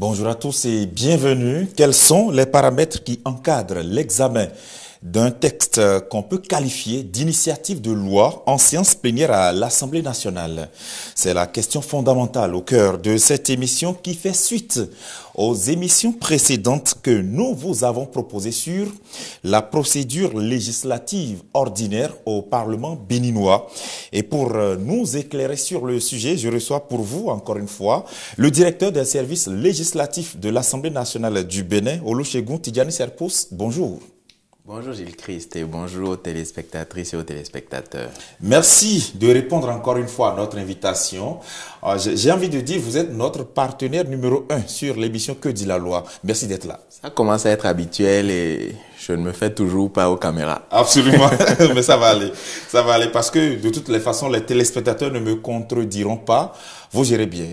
Bonjour à tous et bienvenue. Quels sont les paramètres qui encadrent l'examen d'un texte qu'on peut qualifier d'initiative de loi en séance plénière à l'Assemblée nationale? C'est la question fondamentale au cœur de cette émission qui fait suite aux émissions précédentes que nous vous avons proposées sur la procédure législative ordinaire au Parlement béninois. Et pour nous éclairer sur le sujet, je reçois pour vous, encore une fois, le directeur des services législatifs de l'Assemblée nationale du Bénin, Olusegun Tidjani Serpous. Bonjour. Bonjour Gilles Christ et bonjour aux téléspectatrices et aux téléspectateurs. Merci de répondre encore une fois à notre invitation. J'ai envie de dire, vous êtes notre partenaire numéro 1 sur l'émission Que dit la loi. Merci d'être là. Ça commence à être habituel et je ne me fais toujours pas aux caméras. Absolument, mais ça va aller. Ça va aller parce que de toutes les façons, les téléspectateurs ne me contrediront pas. Vous gérez bien.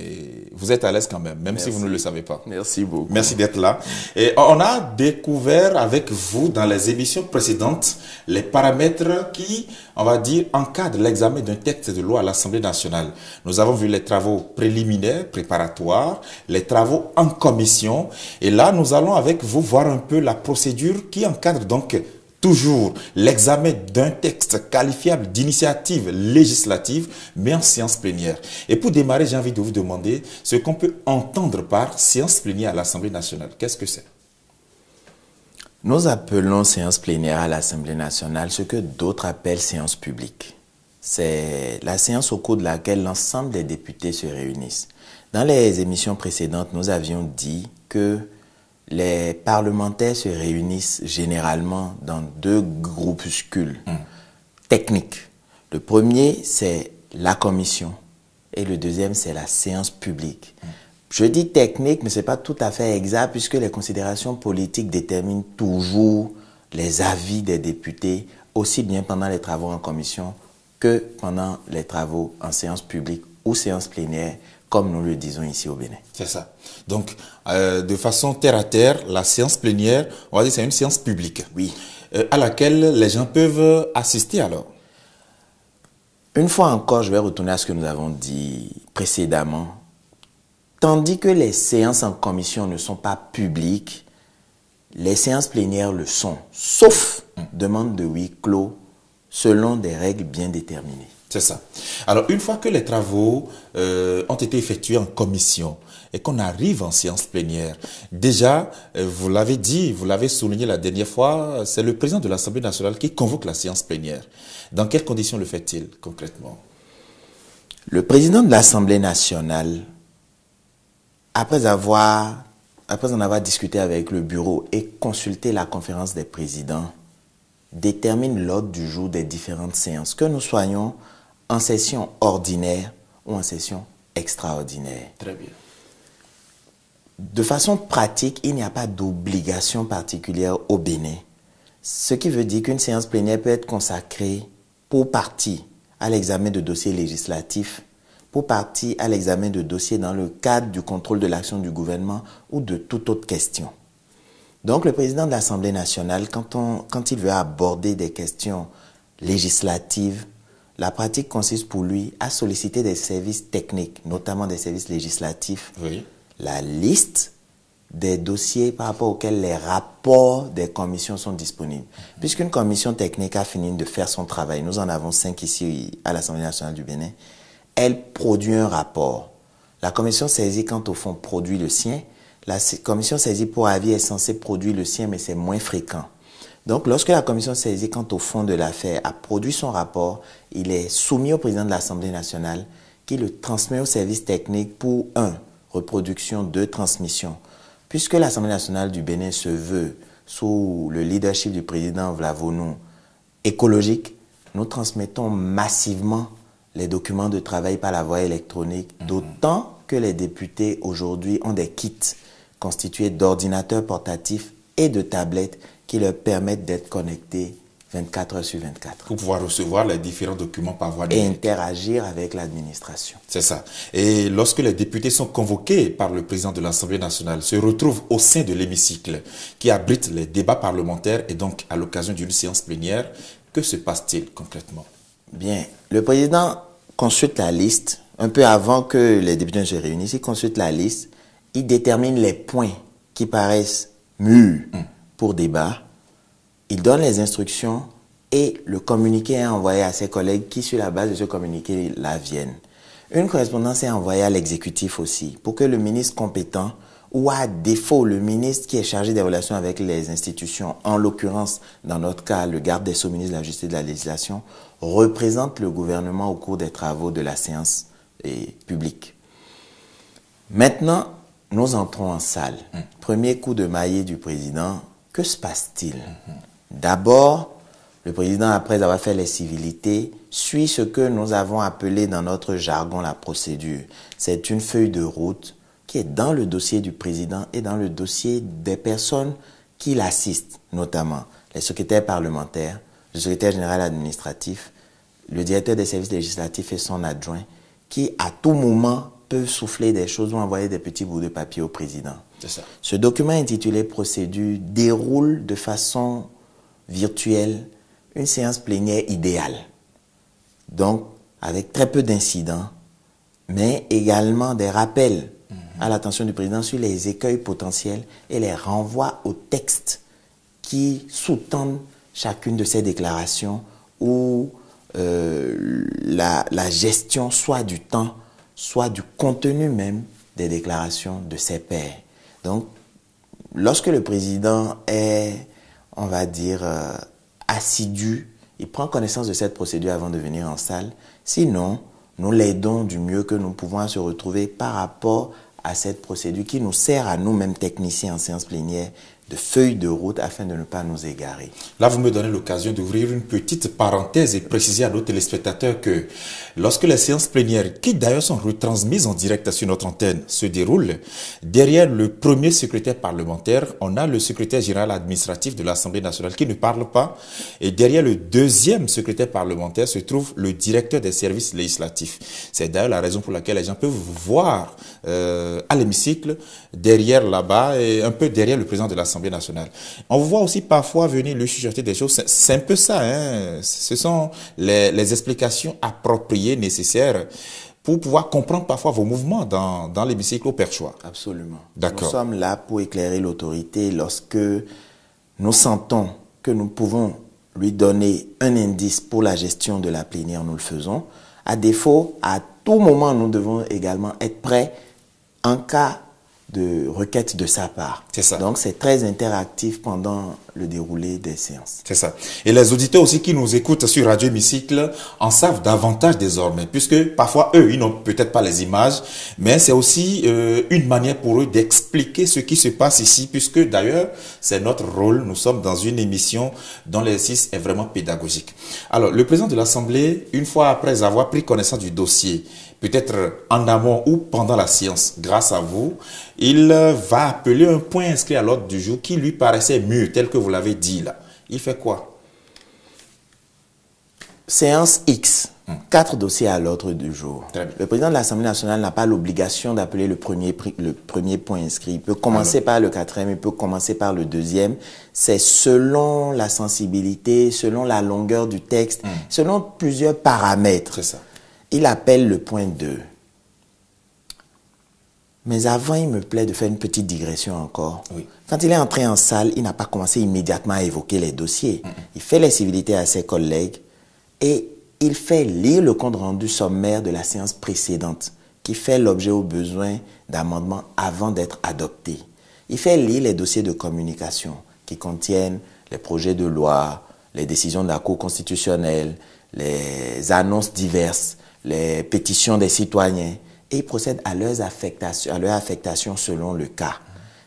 Vous êtes à l'aise quand même, Merci. si vous ne le savez pas. Merci beaucoup. Merci d'être là. Et on a découvert avec vous dans les émissions précédentes les paramètres qui, on va dire, encadrent l'examen d'un texte de loi à l'Assemblée nationale. Nous avons vu les travaux préliminaires, préparatoires, les travaux en commission. Et là, nous allons avec vous voir un peu la procédure qui encadre donc toujours l'examen d'un texte qualifiable d'initiative législative, mais en séance plénière. Et pour démarrer, j'ai envie de vous demander ce qu'on peut entendre par séance plénière à l'Assemblée nationale. Qu'est-ce que c'est? Nous appelons séance plénière à l'Assemblée nationale ce que d'autres appellent séance publique. C'est la séance au cours de laquelle l'ensemble des députés se réunissent. Dans les émissions précédentes, nous avions dit que les parlementaires se réunissent généralement dans deux groupuscules techniques. Le premier, c'est la commission et le deuxième, c'est la séance publique. Je dis technique, mais ce n'est pas tout à fait exact puisque les considérations politiques déterminent toujours les avis des députés, aussi bien pendant les travaux en commission que pendant les travaux en séance publique ou séance plénière, comme nous le disons ici au Bénin. C'est ça. Donc, de façon terre à terre, la séance plénière, on va dire c'est une séance publique. Oui. À laquelle les gens peuvent assister alors. Une fois encore, je vais retourner à ce que nous avons dit précédemment. Tandis que les séances en commission ne sont pas publiques, les séances plénières le sont, sauf demande de huis clos, selon des règles bien déterminées. C'est ça. Alors, une fois que les travaux ont été effectués en commission et qu'on arrive en séance plénière, déjà, vous l'avez dit, vous l'avez souligné la dernière fois, c'est le président de l'Assemblée nationale qui convoque la séance plénière. Dans quelles conditions le fait-il concrètement? Le président de l'Assemblée nationale, après en avoir discuté avec le bureau et consulté la conférence des présidents, détermine l'ordre du jour des différentes séances, que nous soyons en session ordinaire ou en session extraordinaire. Très bien. De façon pratique, il n'y a pas d'obligation particulière au Bénin. Ce qui veut dire qu'une séance plénière peut être consacrée pour partie à l'examen de dossiers législatifs, pour partie à l'examen de dossiers dans le cadre du contrôle de l'action du gouvernement ou de toute autre question. Donc le président de l'Assemblée nationale, quand il veut aborder des questions législatives, la pratique consiste pour lui à solliciter des services techniques, notamment des services législatifs, oui, la liste des dossiers par rapport auxquels les rapports des commissions sont disponibles. Puisqu'une commission technique a fini de faire son travail, nous en avons 5 ici à l'Assemblée nationale du Bénin, elle produit un rapport. La commission saisie quant au fond produit le sien. La commission saisie pour avis est censée produire le sien, mais c'est moins fréquent. Donc, lorsque la commission saisie quant au fond de l'affaire a produit son rapport, il est soumis au président de l'Assemblée nationale qui le transmet au service technique pour 1. Reproduction, 2. Transmission. Puisque l'Assemblée nationale du Bénin se veut, sous le leadership du président Vlavonou, écologique, nous transmettons massivement les documents de travail par la voie électronique, d'autant que les députés aujourd'hui ont des kits constitués d'ordinateurs portatifs et de tablettes qui leur permettent d'être connectés 24 heures sur 24. Pour pouvoir recevoir les différents documents par voie et numérique. interagir avec l'administration. C'est ça. Et lorsque les députés sont convoqués par le président de l'Assemblée nationale, se retrouvent au sein de l'hémicycle qui abrite les débats parlementaires et donc à l'occasion d'une séance plénière, que se passe-t-il concrètement? Bien, le président consulte la liste, un peu avant que les députés se réunissent, il consulte la liste il détermine les points qui paraissent mûrs pour débat, il donne les instructions et le communiqué est envoyé à ses collègues qui, sur la base de ce communiqué, la viennent. Une correspondance est envoyée à l'exécutif aussi pour que le ministre compétent ou à défaut le ministre qui est chargé des relations avec les institutions, en l'occurrence dans notre cas le garde des Sceaux, ministre de la Justice et de la Législation, représente le gouvernement au cours des travaux de la séance publique. Maintenant, nous entrons en salle. Premier coup de maillet du président, que se passe-t-il? D'abord, le président, après avoir fait les civilités, suit ce que nous avons appelé dans notre jargon la procédure. C'est une feuille de route qui est dans le dossier du président et dans le dossier des personnes qui l'assistent, notamment les secrétaires parlementaires, le secrétaire général administratif, le directeur des services législatifs et son adjoint, qui à tout moment peuvent souffler des choses ou envoyer des petits bouts de papier au président. C'est ça. Ce document intitulé Procédure déroule de façon virtuelle une séance plénière idéale. Donc, avec très peu d'incidents, mais également des rappels à l'attention du président sur les écueils potentiels et les renvois aux textes qui sous-tendent chacune de ces déclarations ou la gestion soit du temps, soit du contenu même des déclarations de ses pairs. Donc, lorsque le président est, on va dire, assidu, il prend connaissance de cette procédure avant de venir en salle. Sinon, nous l'aidons du mieux que nous pouvons à se retrouver par rapport à cette procédure qui nous sert à nous-mêmes techniciens en séance plénière de feuille de route afin de ne pas nous égarer. Là, vous me donnez l'occasion d'ouvrir une petite parenthèse et préciser à nos téléspectateurs que lorsque les séances plénières, qui d'ailleurs sont retransmises en direct sur notre antenne, se déroulent, derrière le premier secrétaire parlementaire, on a le secrétaire général administratif de l'Assemblée nationale qui ne parle pas, et derrière le deuxième secrétaire parlementaire se trouve le directeur des services législatifs. C'est d'ailleurs la raison pour laquelle les gens peuvent voir à l'hémicycle, derrière là-bas et un peu derrière le président de l'Assemblée nationale. On voit aussi parfois venir le chuchoter des choses. C'est un peu ça, hein. Ce sont les explications appropriées, nécessaires pour pouvoir comprendre parfois vos mouvements dans l'hémicycle au perchoir. Absolument. D'accord. Nous sommes là pour éclairer l'autorité lorsque nous sentons que nous pouvons lui donner un indice pour la gestion de la plénière, nous le faisons. À défaut, à tout moment, nous devons également être prêts en cas de requête de sa part. C'est ça. Donc, c'est très interactif pendant le déroulé des séances. C'est ça. Et les auditeurs aussi qui nous écoutent sur Radio Hémicycle en savent davantage désormais, puisque parfois, eux, ils n'ont peut-être pas les images, mais c'est aussi une manière pour eux d'expliquer ce qui se passe ici, puisque d'ailleurs, c'est notre rôle. Nous sommes dans une émission dont l'exercice est vraiment pédagogique. Alors, le président de l'Assemblée, une fois après avoir pris connaissance du dossier, peut-être en amont ou pendant la séance, grâce à vous, il va appeler un point inscrit à l'ordre du jour qui lui paraissait mûr, tel que vous l'avez dit là. Il fait quoi? Séance X. 4 dossiers à l'ordre du jour. Le président de l'Assemblée nationale n'a pas l'obligation d'appeler le premier point inscrit. Il peut commencer par le 4e, il peut commencer par le 2e. C'est selon la sensibilité, selon la longueur du texte, selon plusieurs paramètres. C'est ça. Il appelle le point 2. Mais avant, il me plaît de faire une petite digression encore. Oui. Quand il est entré en salle, il n'a pas commencé immédiatement à évoquer les dossiers. Il fait les civilités à ses collègues et il fait lire le compte rendu sommaire de la séance précédente qui fait l'objet au besoin d'amendements avant d'être adopté. Il fait lire les dossiers de communication qui contiennent les projets de loi, les décisions de la Cour constitutionnelle, les annonces diverses, les pétitions des citoyens, et il procède à leur affectation selon le cas.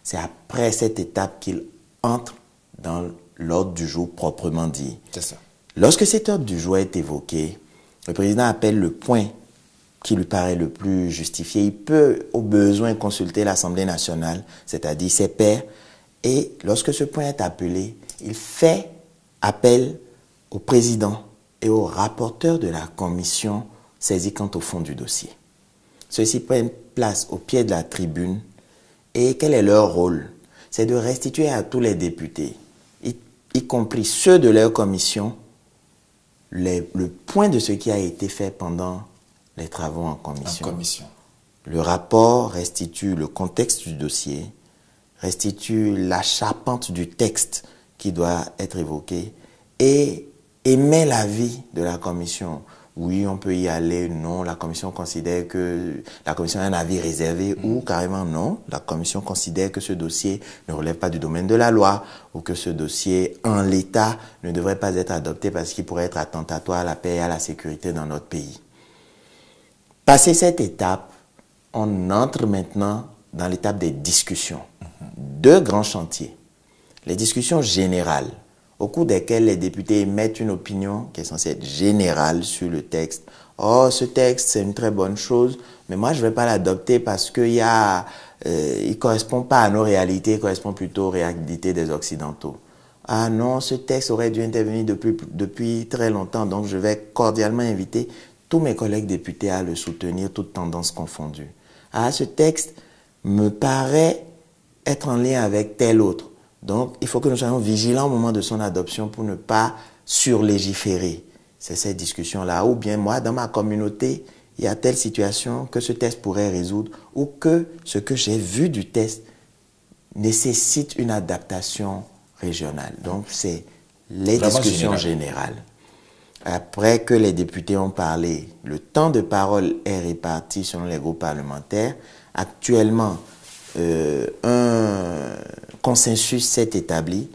C'est après cette étape qu'il entre dans l'ordre du jour proprement dit. C'est ça. Lorsque cet ordre du jour est évoqué, le président appelle le point qui lui paraît le plus justifié. Il peut au besoin consulter l'Assemblée nationale, c'est-à-dire ses pairs, et lorsque ce point est appelé, il fait appel au président et au rapporteur de la commission saisie quant au fond du dossier. Ceux-ci prennent place au pied de la tribune et quel est leur rôle? C'est de restituer à tous les députés, y compris ceux de leur commission, le point de ce qui a été fait pendant les travaux en commission. Le rapport restitue le contexte du dossier, restitue la charpente du texte qui doit être évoqué et émet l'avis de la commission. Oui, on peut y aller, non, la commission considère que la commission a un avis réservé ou carrément non, la commission considère que ce dossier ne relève pas du domaine de la loi ou que ce dossier en l'état ne devrait pas être adopté parce qu'il pourrait être attentatoire à la paix et à la sécurité dans notre pays. Passé cette étape, on entre maintenant dans l'étape des discussions. Deux grands chantiers. Les discussions générales, au cours desquelles les députés émettent une opinion qui est censée être générale sur le texte. Oh, ce texte, c'est une très bonne chose, mais moi, je ne vais pas l'adopter parce qu'il ne correspond pas à nos réalités, il correspond plutôt aux réalités des Occidentaux. Ah non, ce texte aurait dû intervenir depuis très longtemps, donc je vais cordialement inviter tous mes collègues députés à le soutenir, toutes tendances confondues. Ah, ce texte me paraît être en lien avec tel autre. Donc, il faut que nous soyons vigilants au moment de son adoption pour ne pas surlégiférer. C'est cette discussion-là. Ou bien, moi, dans ma communauté, il y a telle situation que ce test pourrait résoudre ou que ce que j'ai vu du test nécessite une adaptation régionale. Donc, c'est les discussions générales. Après que les députés ont parlé, le temps de parole est réparti selon les groupes parlementaires. Actuellement, un consensus s'est établi.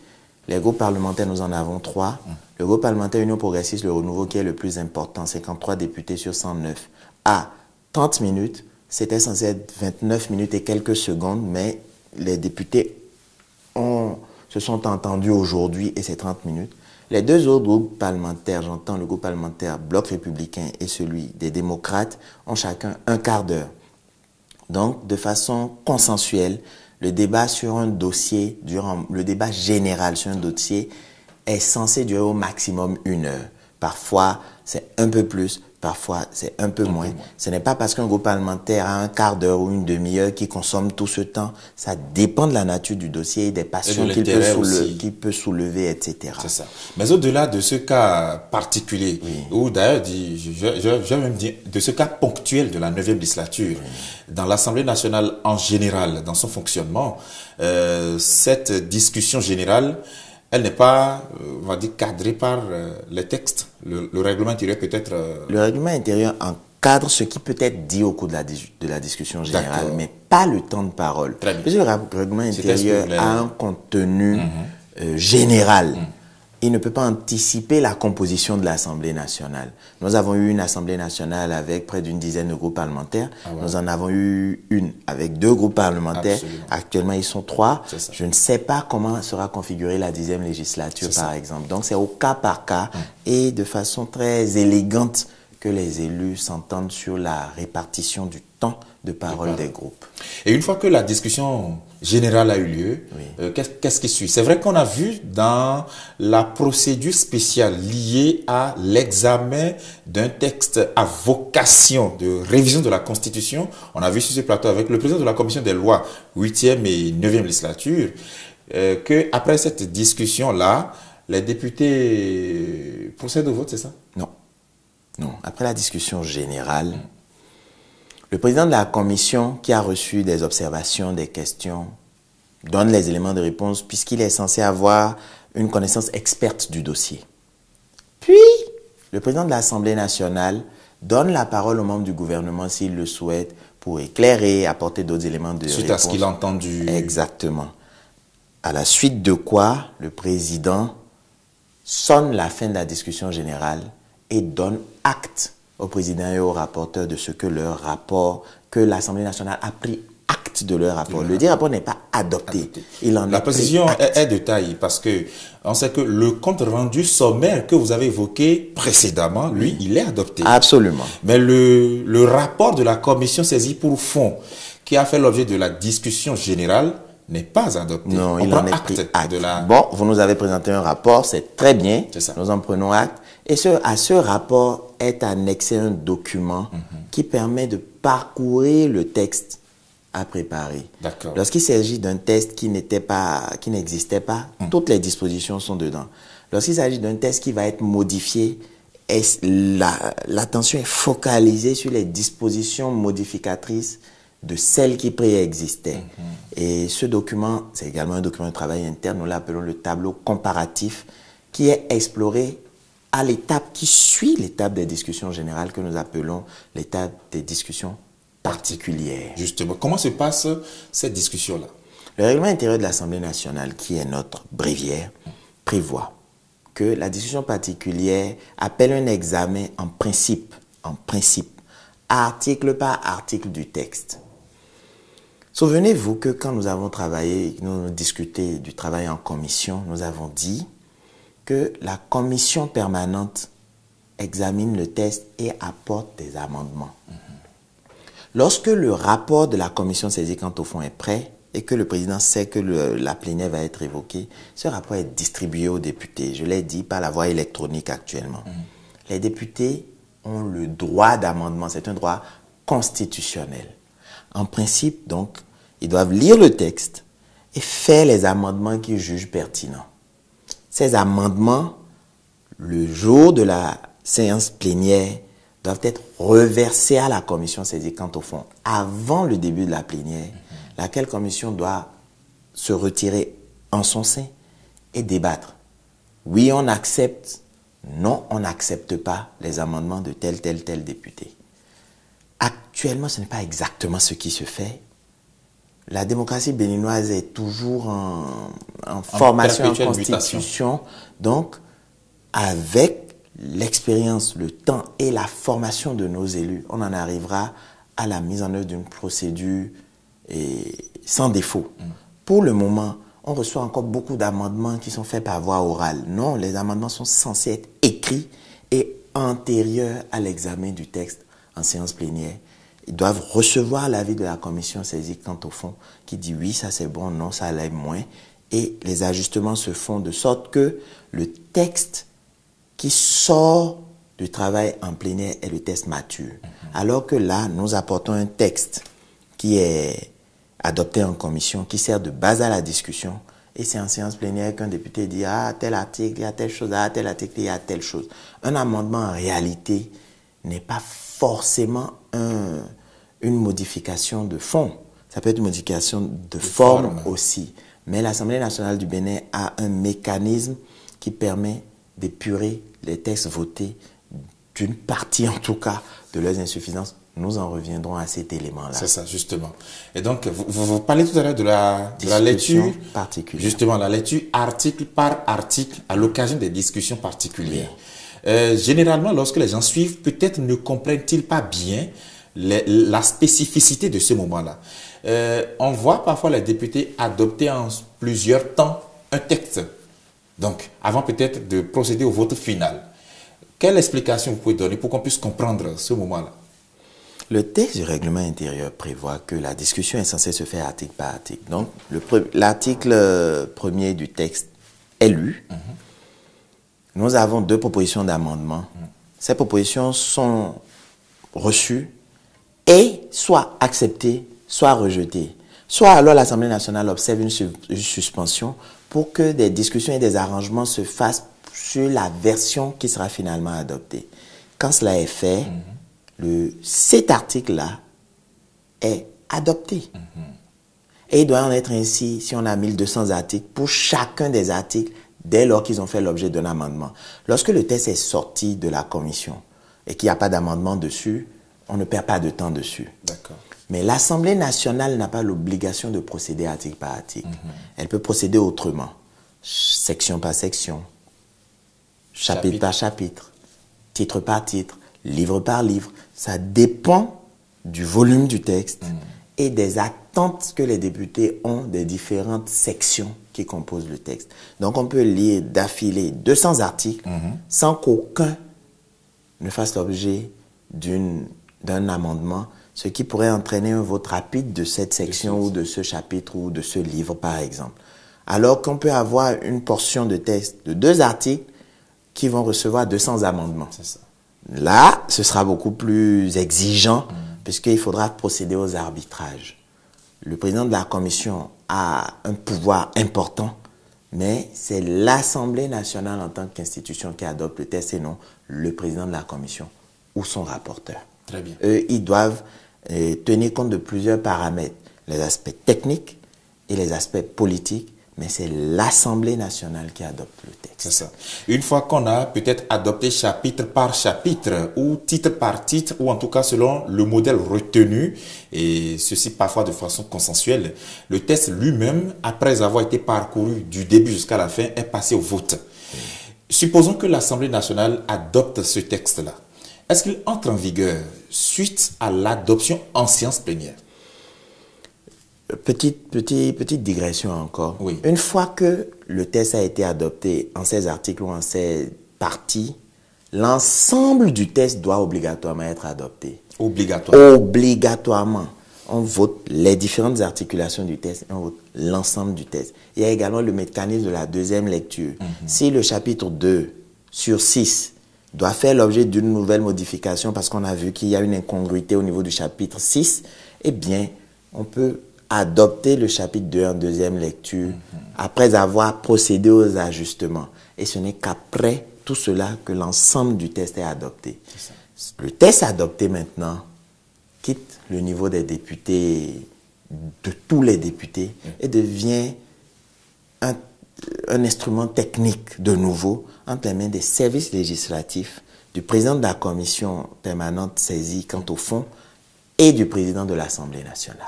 Les groupes parlementaires, nous en avons 3. Le groupe parlementaire Union progressiste, le renouveau qui est le plus important, 53 députés sur 109, à 30 minutes. C'était censé être 29 minutes et quelques secondes, mais les députés se sont entendus aujourd'hui et c'est 30 minutes. Les deux autres groupes parlementaires, j'entends le groupe parlementaire Bloc républicain et celui des démocrates, ont chacun un quart d'heure. Donc, de façon consensuelle, le débat sur un dossier, le débat général sur un dossier est censé durer au maximum 1 heure. Parfois, c'est un peu plus, parfois, c'est un peu moins. Ce n'est pas parce qu'un groupe parlementaire a un quart d'heure ou une demi-heure qui consomme tout ce temps. Ça dépend de la nature du dossier et des passions qu'il peut soulever, etc. C'est ça. Mais au-delà de ce cas particulier, ou d'ailleurs, je vais même dire, de ce cas ponctuel de la 9e législature, dans l'Assemblée nationale en général, dans son fonctionnement, cette discussion générale, elle n'est pas, on va dire, cadrée par les textes. Le règlement intérieur peut-être... Le règlement intérieur encadre ce qui peut être dit au cours de la discussion générale, mais pas le temps de parole. Parce que le règlement intérieur a un contenu général. Il ne peut pas anticiper la composition de l'Assemblée nationale. Nous avons eu une Assemblée nationale avec près d'une dizaine de groupes parlementaires. Nous en avons eu une avec 2 groupes parlementaires. Absolument. Actuellement, ils sont 3. Je ne sais pas comment sera configurée la 10e législature, par exemple. Donc, c'est au cas par cas et de façon très élégante que les élus s'entendent sur la répartition du temps de parole des groupes. Et une fois que la discussion générale a eu lieu, qu'est-ce qui suit? C'est vrai qu'on a vu dans la procédure spéciale liée à l'examen d'un texte à vocation de révision de la Constitution, on a vu sur ce plateau avec le président de la Commission des lois 8e et 9e législature, que après cette discussion-là, les députés procèdent au vote, c'est ça? Non. Non. Après la discussion générale, le président de la commission qui a reçu des observations, des questions, donne les éléments de réponse puisqu'il est censé avoir une connaissance experte du dossier. Puis, le président de l'Assemblée nationale donne la parole aux membres du gouvernement s'il le souhaite pour éclairer, apporter d'autres éléments de réponse. Suite à ce qu'il a entendu. Exactement. À la suite de quoi, le président sonne la fin de la discussion générale et donne acte au président et au rapporteur de ce que leur rapport, que l'Assemblée nationale a pris acte de leur rapport. Le dit rapport n'est pas adopté. La précision est de taille parce que on sait que le compte rendu sommaire que vous avez évoqué précédemment, lui, il est adopté. Absolument. Mais le rapport de la commission saisie pour fond, qui a fait l'objet de la discussion générale, n'est pas adopté. Non, il en est pris acte. Bon, vous nous avez présenté un rapport, c'est très bien. Nous en prenons acte. Et à ce rapport est annexé un document qui permet de parcourir le texte à préparer. Lorsqu'il s'agit d'un texte qui n'existait pas, toutes les dispositions sont dedans. Lorsqu'il s'agit d'un texte qui va être modifié, l'attention est focalisée sur les dispositions modificatrices de celles qui préexistaient. Et ce document, c'est également un document de travail interne, nous l'appelons le tableau comparatif, qui est exploré à l'étape qui suit l'étape des discussions générales que nous appelons l'étape des discussions particulières. Justement, comment se passe cette discussion-là? Le règlement intérieur de l'Assemblée nationale, qui est notre bréviaire, prévoit que la discussion particulière appelle un examen en principe, article par article du texte. Souvenez-vous que quand nous avons travaillé, nous avons discuté du travail en commission, nous avons dit que la commission permanente examine le texte et apporte des amendements. Lorsque le rapport de la commission saisie quant au fond est prêt et que le président sait que la plénière va être évoquée, ce rapport est distribué aux députés. Je l'ai dit par la voie électronique actuellement. Les députés ont le droit d'amendement, c'est un droit constitutionnel. En principe, donc, ils doivent lire le texte et faire les amendements qu'ils jugent pertinents. Ces amendements, le jour de la séance plénière, doivent être reversés à la commission saisie quant au fond, avant le début de la plénière, laquelle commission doit se retirer en son sein et débattre. Oui, on accepte. Non, on n'accepte pas les amendements de tel député. Actuellement, ce n'est pas exactement ce qui se fait. La démocratie béninoise est toujours en formation, en constitution. Donc, avec l'expérience, le temps et la formation de nos élus, on en arrivera à la mise en œuvre d'une procédure sans défaut. Pour le moment, on reçoit encore beaucoup d'amendements qui sont faits par voie orale. Non, les amendements sont censés être écrits et antérieurs à l'examen du texte en séance plénière. Ils doivent recevoir l'avis de la commission saisie quant au fond, qui dit oui, ça c'est bon, non, ça l'est moins. Et les ajustements se font de sorte que le texte qui sort du travail en plénière est le texte mature. Alors que là, nous apportons un texte qui est adopté en commission, qui sert de base à la discussion. Et c'est en séance plénière qu'un député dit « Ah, tel article, il y a telle chose, ah, tel article, il y a telle chose ». Un amendement, en réalité, n'est pas forcément une modification de fond. Ça peut être une modification de forme aussi. Mais l'Assemblée nationale du Bénin a un mécanisme qui permet d'épurer les textes votés d'une partie, en tout cas, de leurs insuffisances. Nous en reviendrons à cet élément-là. C'est ça, justement. Et donc, vous parlez tout à l'heure de la lecture particulière. Justement, la lecture article par article à l'occasion des discussions particulières. Généralement, lorsque les gens suivent, peut-être ne comprennent-ils pas bien la spécificité de ce moment-là. On voit parfois les députés adopter en plusieurs temps un texte. Donc, avant peut-être de procéder au vote final. Quelle explication vous pouvez donner pour qu'on puisse comprendre ce moment-là? Le texte du règlement intérieur prévoit que la discussion est censée se faire article par article. Donc, l'article premier du texte est lu. Nous avons 2 propositions d'amendement. Ces propositions sont reçues et soit acceptées, soit rejetées. Soit alors l'Assemblée nationale observe une suspension pour que des discussions et des arrangements se fassent sur la version qui sera finalement adoptée. Quand cela est fait, cet article-là est adopté. Et il doit en être ainsi, si on a 1200 articles, pour chacun des articles, dès lors qu'ils ont fait l'objet d'un amendement. Lorsque le texte est sorti de la commission et qu'il n'y a pas d'amendement dessus, on ne perd pas de temps dessus. D'accord. Mais l'Assemblée nationale n'a pas l'obligation de procéder article par article. Elle peut procéder autrement, section par section, chapitre par chapitre, titre par titre, livre par livre. Ça dépend du volume du texte et des attentes que les députés ont des différentes sections qui composent le texte. Donc on peut lire d'affilée 200 articles sans qu'aucun ne fasse l'objet d'un amendement, ce qui pourrait entraîner un vote rapide de cette section ou de ce chapitre ou de ce livre par exemple. Alors qu'on peut avoir une portion de texte de 2 articles qui vont recevoir 200 amendements. C'est ça. Là, ce sera beaucoup plus exigeant puisqu'il faudra procéder aux arbitrages. Le président de la commission a un pouvoir important, mais c'est l'Assemblée nationale en tant qu'institution qui adopte le texte et non le président de la commission ou son rapporteur. Très bien. Eux, ils doivent tenir compte de plusieurs paramètres, les aspects techniques et les aspects politiques, mais c'est l'Assemblée nationale qui adopte le texte. C'est ça. Une fois qu'on a peut-être adopté chapitre par chapitre ou titre par titre, ou en tout cas selon le modèle retenu, et ceci parfois de façon consensuelle, le texte lui-même, après avoir été parcouru du début jusqu'à la fin, est passé au vote. Supposons que l'Assemblée nationale adopte ce texte-là. Est-ce qu'il entre en vigueur suite à l'adoption en séance plénière? Petite digression encore. Oui. Une fois que le texte a été adopté en 16 articles ou en 16 parties, l'ensemble du texte doit obligatoirement être adopté. Obligatoire. Obligatoirement. On vote les différentes articulations du texte et on vote l'ensemble du texte. Il y a également le mécanisme de la deuxième lecture. Si le chapitre 2 sur 6 doit faire l'objet d'une nouvelle modification parce qu'on a vu qu'il y a une incongruité au niveau du chapitre 6, eh bien, on peut adopter le chapitre 2 en deuxième lecture après avoir procédé aux ajustements. Et ce n'est qu'après tout cela que l'ensemble du texte est adopté. Le texte adopté maintenant quitte le niveau des députés, de tous les députés, et devient un instrument technique de nouveau entre les mains des services législatifs, du président de la commission permanente saisie quant au fond et du président de l'Assemblée nationale.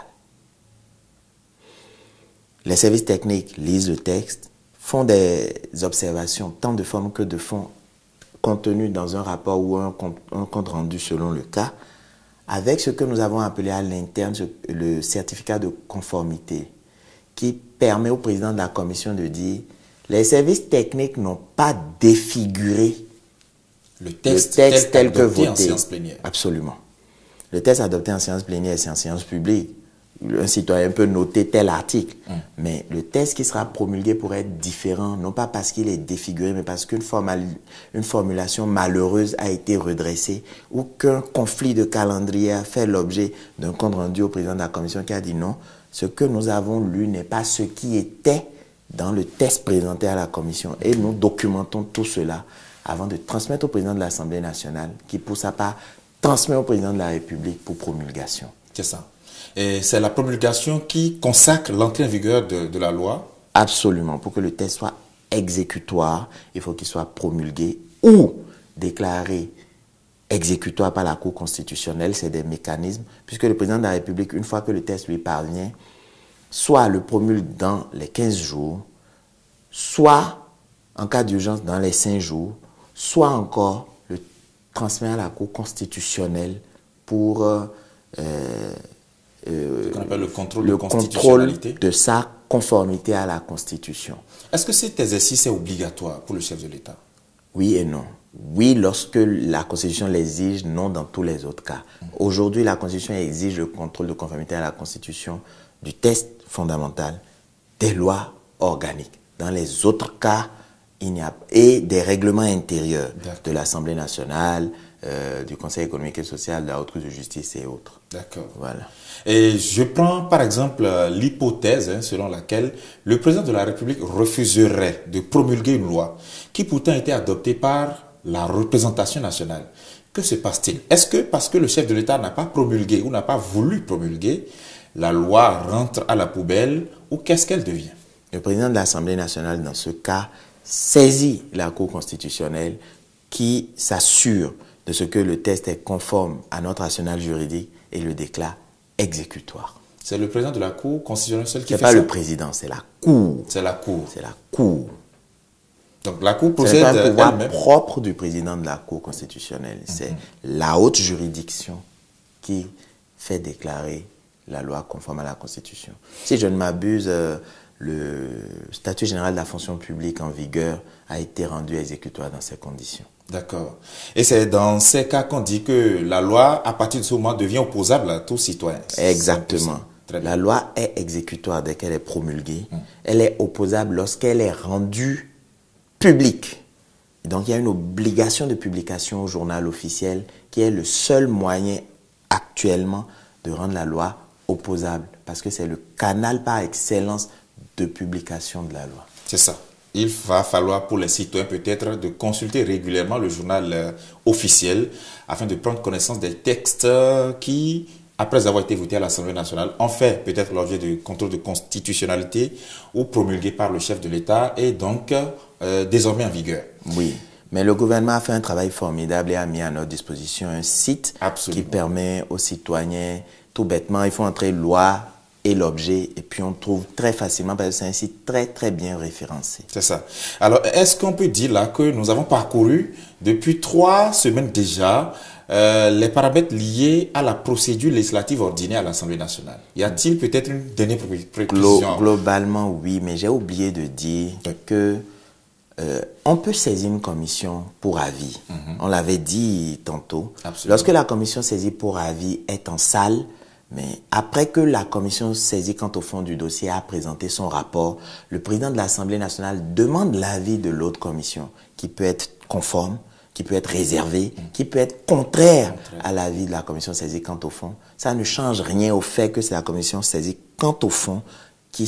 Les services techniques lisent le texte, font des observations tant de forme que de fond contenues dans un rapport ou un compte rendu selon le cas, avec ce que nous avons appelé à l'interne le certificat de conformité, qui permet au président de la commission de dire les services techniques n'ont pas défiguré le texte tel que voté en séance plénière. Absolument. Le texte adopté en séance plénière, c'est en séance publique. Un citoyen peut noter tel article, mais le texte qui sera promulgué pourrait être différent, non pas parce qu'il est défiguré, mais parce qu'une formulation malheureuse a été redressée ou qu'un conflit de calendrier a fait l'objet d'un compte rendu au président de la commission qui a dit non, ce que nous avons lu n'est pas ce qui était dans le texte présenté à la commission. Et nous documentons tout cela avant de transmettre au président de l'Assemblée nationale qui, pour sa part, transmet au président de la République pour promulgation. C'est ça. Et c'est la promulgation qui consacre l'entrée en vigueur de la loi? Absolument. Pour que le texte soit exécutoire, il faut qu'il soit promulgué ou déclaré exécutoire par la Cour constitutionnelle. C'est des mécanismes, puisque le président de la République, une fois que le texte lui parvient, soit le promulgue dans les 15 jours, soit, en cas d'urgence, dans les 5 jours, soit encore le transmet à la Cour constitutionnelle pour ce qu'on appelle le contrôle le de constitutionnalité. Contrôle de sa conformité à la Constitution. Est-ce que cet exercice est obligatoire pour le chef de l'État? Oui et non. Oui, lorsque la Constitution l'exige, non dans tous les autres cas. Aujourd'hui, la Constitution exige le contrôle de conformité à la Constitution du texte fondamental, des lois organiques. Dans les autres cas, il n'y a et des règlements intérieurs de l'Assemblée nationale, du Conseil économique et social, de la Haute Cour de justice et autres. D'accord. Voilà. Et je prends par exemple l'hypothèse selon laquelle le président de la République refuserait de promulguer une loi qui pourtant a été adoptée par la représentation nationale. Que se passe-t-il? Est-ce que parce que le chef de l'État n'a pas promulgué ou n'a pas voulu promulguer, la loi rentre à la poubelle ou qu'est-ce qu'elle devient? Le président de l'Assemblée nationale, dans ce cas, saisit la Cour constitutionnelle qui s'assure de ce que le texte est conforme à notre arsenal juridique et le déclare exécutoire. C'est le président de la Cour constitutionnelle seul qui fait ça? C'est pas le président, c'est la Cour. C'est la Cour. C'est la Cour. Donc la Cour procède elle-même. C'est un pouvoir elle-même propre du président de la Cour constitutionnelle. C'est la haute juridiction qui fait déclarer la loi conforme à la Constitution. Si je ne m'abuse, le statut général de la fonction publique en vigueur a été rendu exécutoire dans ces conditions. D'accord. Et c'est dans ces cas qu'on dit que la loi, à partir de ce moment, devient opposable à tout citoyen. Exactement. La loi est exécutoire dès qu'elle est promulguée. Elle est opposable lorsqu'elle est rendue publique. Et donc, il y a une obligation de publication au journal officiel qui est le seul moyen actuellement de rendre la loi opposable. Parce que c'est le canal par excellence de publication de la loi. C'est ça. Il va falloir pour les citoyens peut-être de consulter régulièrement le journal officiel afin de prendre connaissance des textes qui après avoir été votés à l'Assemblée nationale, ont fait peut-être l'objet de contrôle de constitutionnalité ou promulgués par le chef de l'État et donc désormais en vigueur. Oui, mais le gouvernement a fait un travail formidable et a mis à notre disposition un site qui permet aux citoyens, tout bêtement, il faut entrer loi et l'objet et puis on trouve très facilement parce que c'est un site très bien référencé. C'est ça. Alors, est-ce qu'on peut dire là que nous avons parcouru depuis 3 semaines déjà les paramètres liés à la procédure législative ordinaire à l'Assemblée nationale? Y a-t-il peut-être une dernière précision? Globalement, oui, mais j'ai oublié de dire que on peut saisir une commission pour avis. On l'avait dit tantôt. Absolument. Lorsque la commission saisie pour avis est en salle, mais après que la commission saisie quant au fond du dossier a présenté son rapport, le président de l'Assemblée nationale demande l'avis de l'autre commission, qui peut être conforme, qui peut être réservé, qui peut être contraire à l'avis de la commission saisie quant au fond. Ça ne change rien au fait que c'est la commission saisie quant au fond qui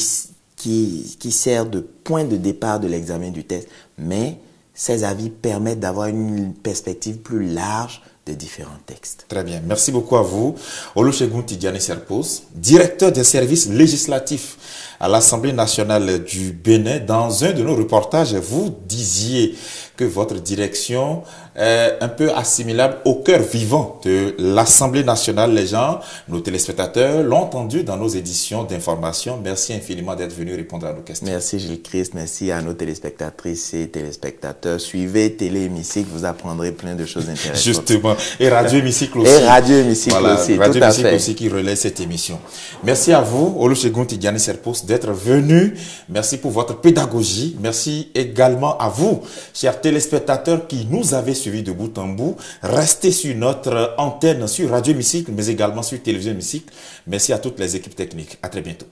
sert de point de départ de l'examen du texte, mais ces avis permettent d'avoir une perspective plus large de différents textes. Très bien. Merci beaucoup à vous. Olusegun Tidjani Serpos, directeur des services législatifs à l'Assemblée nationale du Bénin. Dans un de nos reportages, vous disiez que votre direction est un peu assimilable au cœur vivant de l'Assemblée nationale. Les gens, nos téléspectateurs, l'ont entendu dans nos éditions d'information. Merci infiniment d'être venu répondre à nos questions. Merci Gilles Christ, merci à nos téléspectatrices et téléspectateurs. Suivez Télé Hémicycle, vous apprendrez plein de choses intéressantes. Justement. Et Radio Hémicycle aussi. Et Radio Hémicycle aussi, Radio Hémicycle aussi qui relaie cette émission. Merci à vous, Olusegun Tidjani Serpos, d'être venu. Merci pour votre pédagogie. Merci également à vous, chers téléspectateurs qui nous avez suivis de bout en bout. Restez sur notre antenne, sur Radio Hémicycle, mais également sur Télévision Hémicycle. Merci à toutes les équipes techniques. À très bientôt.